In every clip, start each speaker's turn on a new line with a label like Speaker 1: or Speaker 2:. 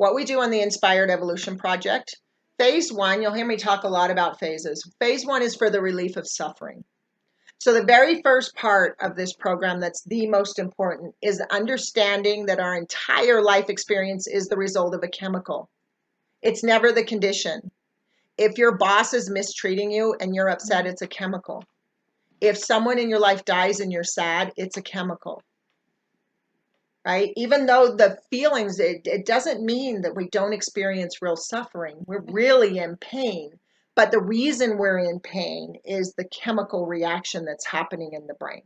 Speaker 1: what we do on the Inspired Evolution Project. Phase one, you'll hear me talk a lot about phases. Phase one is for the relief of suffering. So the very first part of this program that's the most important is understanding that our entire life experience is the result of a chemical. It's never the condition. If your boss is mistreating you and you're upset, it's a chemical. If someone in your life dies and you're sad, it's a chemical. Right? Even though the feelings, it doesn't mean that we don't experience real suffering. We're really in pain. But the reason we're in pain is the chemical reaction that's happening in the brain.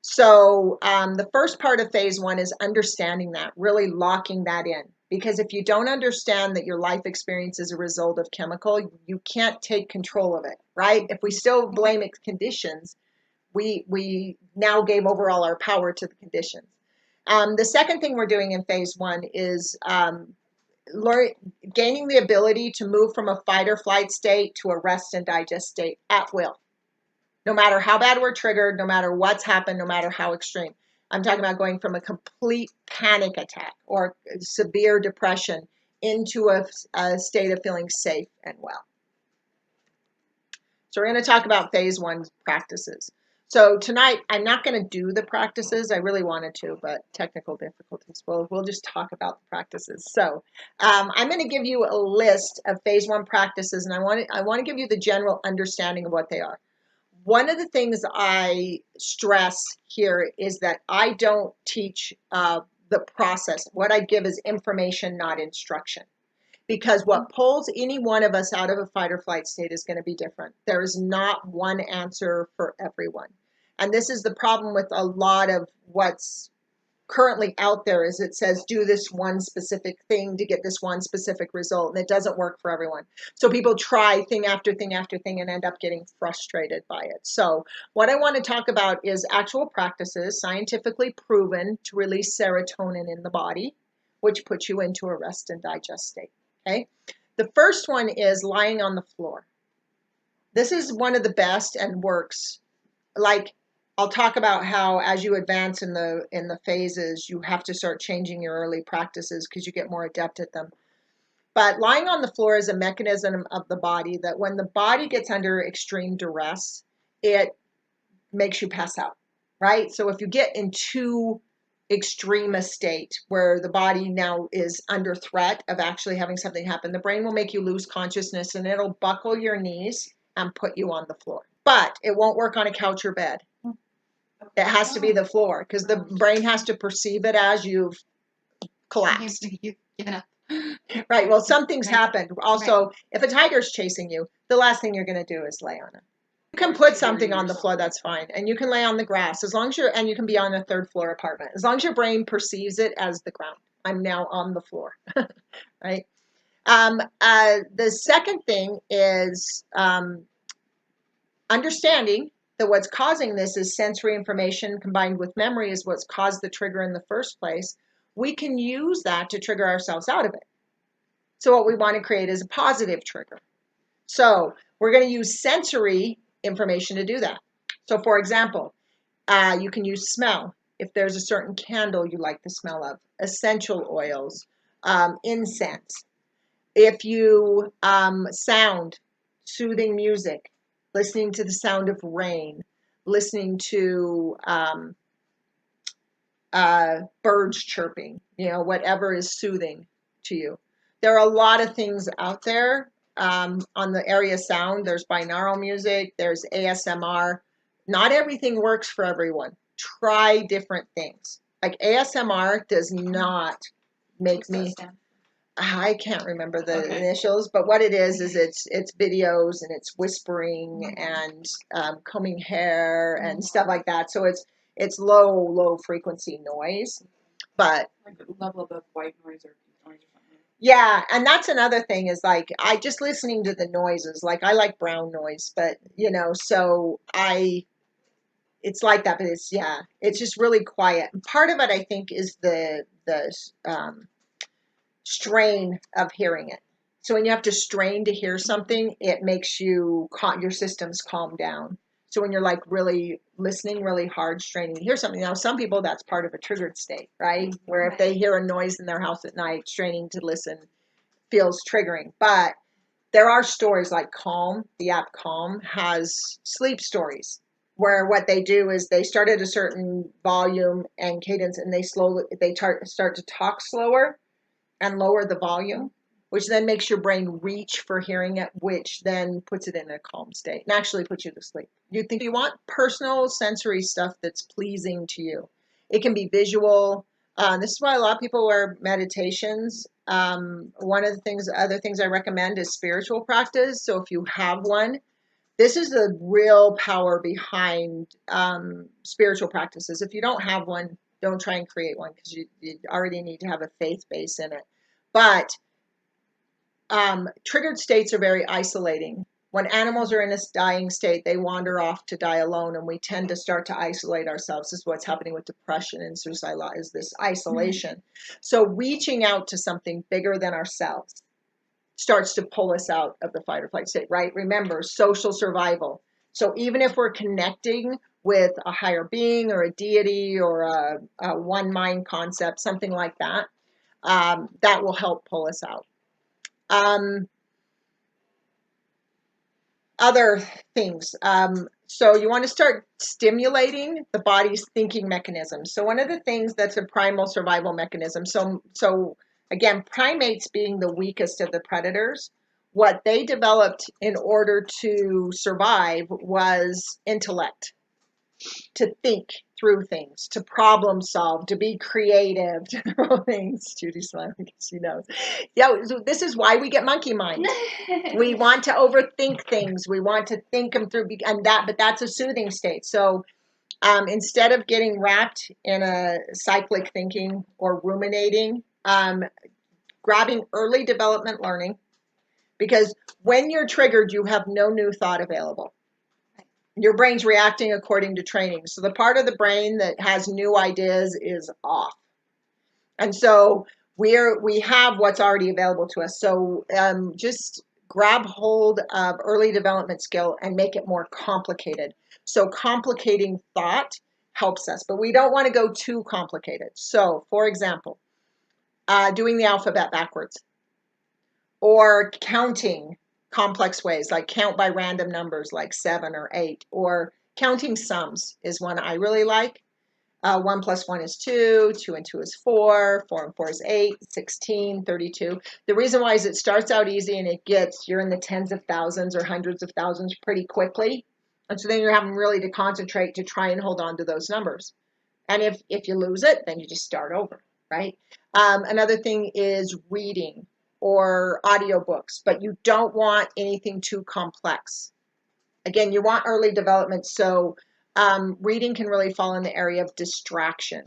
Speaker 1: So the first part of phase one is understanding that, really locking that in. Because if you don't understand that your life experience is a result of chemical, you can't take control of it, right? If we still blame its conditions, we now gave over all our power to the conditions. The second thing we're doing in phase one is gaining the ability to move from a fight or flight state to a rest and digest state at will. No matter how bad we're triggered, no matter what's happened, no matter how extreme. I'm talking about going from a complete panic attack or severe depression into a state of feeling safe and well. So we're going to talk about phase one practices. So tonight, I'm not going to do the practices. I really wanted to, but technical difficulties. We'll just talk about the practices. So I'm going to give you a list of phase one practices, and I want to give you the general understanding of what they are. One of the things I stress here is that I don't teach the process. What I give is information, not instruction. Because what pulls any one of us out of a fight or flight state is going to be different. There is not one answer for everyone. And this is the problem with a lot of what's currently out there is it says do this one specific thing to get this one specific result, and it doesn't work for everyone. So people try thing after thing after thing and end up getting frustrated by it. So what I want to talk about is actual practices, scientifically proven to release serotonin in the body, which puts you into a rest and digest state. Okay. The first one is lying on the floor. This is one of the best and works. Like I'll talk about how as you advance in the phases, you have to start changing your early practices because you get more adept at them. But lying on the floor is a mechanism of the body that when the body gets under extreme duress, it makes you pass out, right? So if you get into extreme state where the body now is under threat of actually having something happen, the brain will make you lose consciousness and it'll buckle your knees and put you on the floor. But it won't work on a couch or bed. It has to be the floor because the brain has to perceive it as you've collapsed.
Speaker 2: You've given up.
Speaker 1: Right. Well, something's happened. Also, if a tiger's chasing you, the last thing you're going to do is lay on it. You can put something on the floor, that's fine. And you can lay on the grass as long as and you can be on a third floor apartment, as long as your brain perceives it as the ground. I'm now on the floor, right? The second thing is understanding that what's causing this is sensory information combined with memory is what's caused the trigger in the first place. We can use that to trigger ourselves out of it. So what we want to create is a positive trigger. So we're going to use sensory information to do that. So for example, you can use smell. If there's a certain candle you like the smell of, essential oils, incense. If you sound, soothing music, listening to the sound of rain, listening to birds chirping, whatever is soothing to you. There are a lot of things out there on the area sound. There's binaural music, there's ASMR. Not everything works for everyone. Try different things. Like ASMR does not make me, I can't remember the initials, but what it is it's videos and it's whispering and combing hair and stuff like that. So it's low frequency noise, but
Speaker 2: like level above white noise or noise or something.
Speaker 1: Yeah, and that's another thing is like I just listening to the noises. Like I like brown noise, but so it's like that, but it's just really quiet. And part of it I think is the strain of hearing it. So when you have to strain to hear something, it makes your systems calm down. So when you're like really listening really hard, straining to hear something. Now, some people, that's part of a triggered state, right? Where if they hear a noise in their house at night, straining to listen feels triggering. But there are stories like Calm, the app Calm has sleep stories where what they do is they start at a certain volume and cadence and they start to talk slower and lower the volume, which then makes your brain reach for hearing it, which then puts it in a calm state and actually puts you to sleep. You want personal sensory stuff that's pleasing to you. It can be visual. This is why a lot of people wear meditations. One of the other things I recommend is spiritual practice. So if you have one, this is the real power behind spiritual practices. If you don't have one, don't try and create one because you already need to have a faith base in it. But triggered states are very isolating. When animals are in a dying state, they wander off to die alone, and we tend to start to isolate ourselves. This is what's happening with depression and suicide, is this isolation. Mm-hmm. So reaching out to something bigger than ourselves starts to pull us out of the fight or flight state, right? Remember, social survival. So even if we're connecting with a higher being or a deity or a one mind concept, something like that, that will help pull us out. Other things. So you want to start stimulating the body's thinking mechanism. So one of the things that's a primal survival mechanism. So again, primates being the weakest of the predators, what they developed in order to survive was intellect, to think through things, to problem solve, to be creative, to throw things. Judy's smiling because she knows. Yeah, so this is why we get monkey mind. We want to overthink things. We want to think them through, but that's a soothing state. So instead of getting wrapped in a cyclic thinking or ruminating, grabbing early development learning, because when you're triggered, you have no new thought available. Your brain's reacting according to training. So the part of the brain that has new ideas is off. And so we have what's already available to us. So just grab hold of early development skill and make it more complicated. So complicating thought helps us, but we don't want to go too complicated. So for example, doing the alphabet backwards or counting complex ways, like count by random numbers like 7 or 8, or counting sums is one I really like. 1 plus 1 is 2, 2 and 2 is 4, 4 and 4 is 8, 16, 32. The reason why is it starts out easy and you're in the tens of thousands or hundreds of thousands pretty quickly. And so then you're having really to concentrate to try and hold on to those numbers. And if you lose it, then you just start over, right? Another thing is reading or audiobooks, but you don't want anything too complex. Again, you want early development, so reading can really fall in the area of distraction.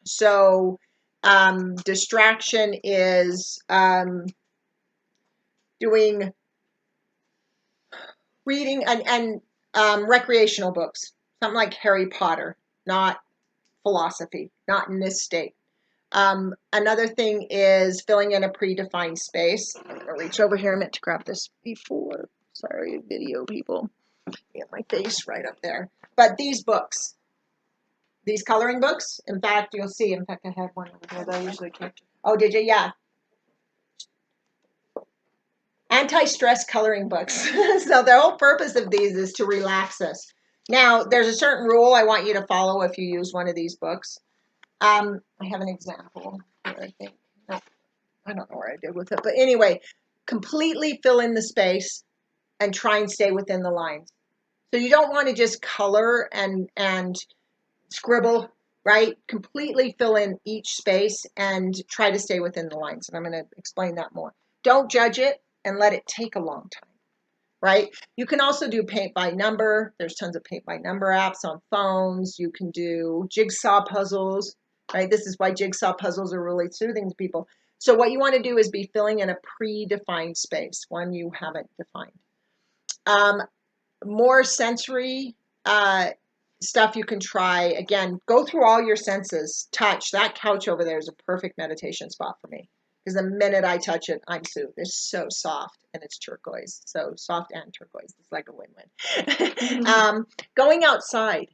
Speaker 1: So distraction is doing reading and recreational books, something like Harry Potter, not philosophy, not in this state. Another thing is filling in a predefined space. I'm going to reach over here. I meant to grab this before. Sorry, video people. Get my face right up there. But these books, these coloring books, in fact, you'll see. In fact, I have one over here that I usually keep. Oh, did you? Yeah. Anti-stress coloring books. So the whole purpose of these is to relax us. Now, there's a certain rule I want you to follow if you use one of these books. I have an example here, I think. No, I don't know where I did with it. But anyway, completely fill in the space and try and stay within the lines. So you don't want to just color and scribble, right? Completely fill in each space and try to stay within the lines. And I'm going to explain that more. Don't judge it and let it take a long time, right? You can also do paint by number. There's tons of paint by number apps on phones. You can do jigsaw puzzles, right? This is why jigsaw puzzles are really soothing to people. So what you want to do is be filling in a predefined space, one you haven't defined. More sensory stuff you can try. Again, go through all your senses. Touch. That couch over there is a perfect meditation spot for me because the minute I touch it, I'm soothed. It's so soft and it's turquoise. So soft and turquoise. It's like a win-win. Going outside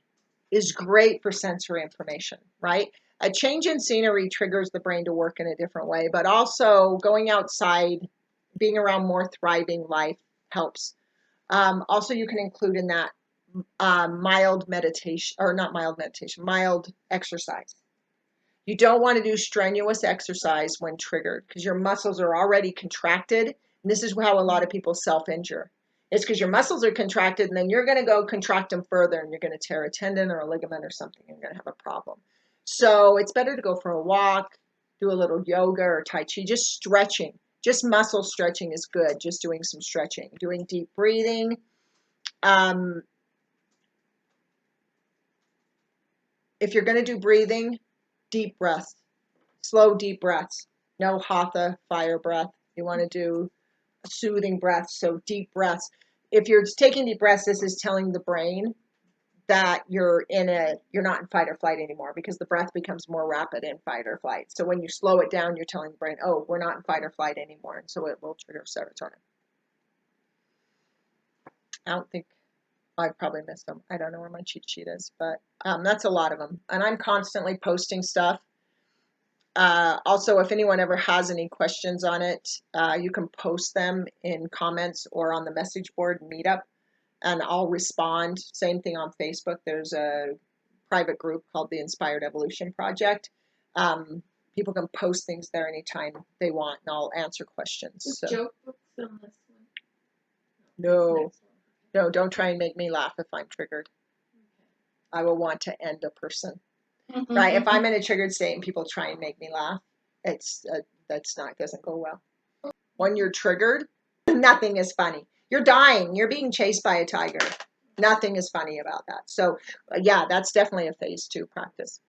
Speaker 1: is great for sensory information, right? A change in scenery triggers the brain to work in a different way, but also going outside, being around more thriving life helps. Also, you can include in that mild meditation, or not mild meditation, mild exercise. You don't want to do strenuous exercise when triggered because your muscles are already contracted. And this is how a lot of people self-injure. It's because your muscles are contracted and then you're going to go contract them further and you're going to tear a tendon or a ligament or something. And you're going to have a problem. So it's better to go for a walk, do a little yoga or Tai Chi, just stretching. Just muscle stretching is good. Just doing some stretching, doing deep breathing. If you're going to do breathing, deep breaths, slow, deep breaths. No hatha, fire breath. You want to do soothing breaths, so deep breaths. If you're taking deep breaths, this is telling the brain that you're not in fight or flight anymore because the breath becomes more rapid in fight or flight. So when you slow it down, you're telling the brain, oh, we're not in fight or flight anymore. And so it will trigger serotonin. I don't think I probably missed them. I don't know where my cheat sheet is, but that's a lot of them. And I'm constantly posting stuff. Also, if anyone ever has any questions on it, you can post them in comments or on the message board meetup, and I'll respond. Same thing on Facebook. There's a private group called the Inspired Evolution Project. People can post things there anytime they want, and I'll answer questions.
Speaker 2: Is
Speaker 1: So.
Speaker 2: joke books on this one?
Speaker 1: No, no, don't try and make me laugh if I'm triggered. I will want to end a person. Right? If I'm in a triggered state and people try and make me laugh, doesn't go well. When you're triggered, nothing is funny. You're dying. You're being chased by a tiger. Nothing is funny about that. So yeah, that's definitely a phase 2 practice.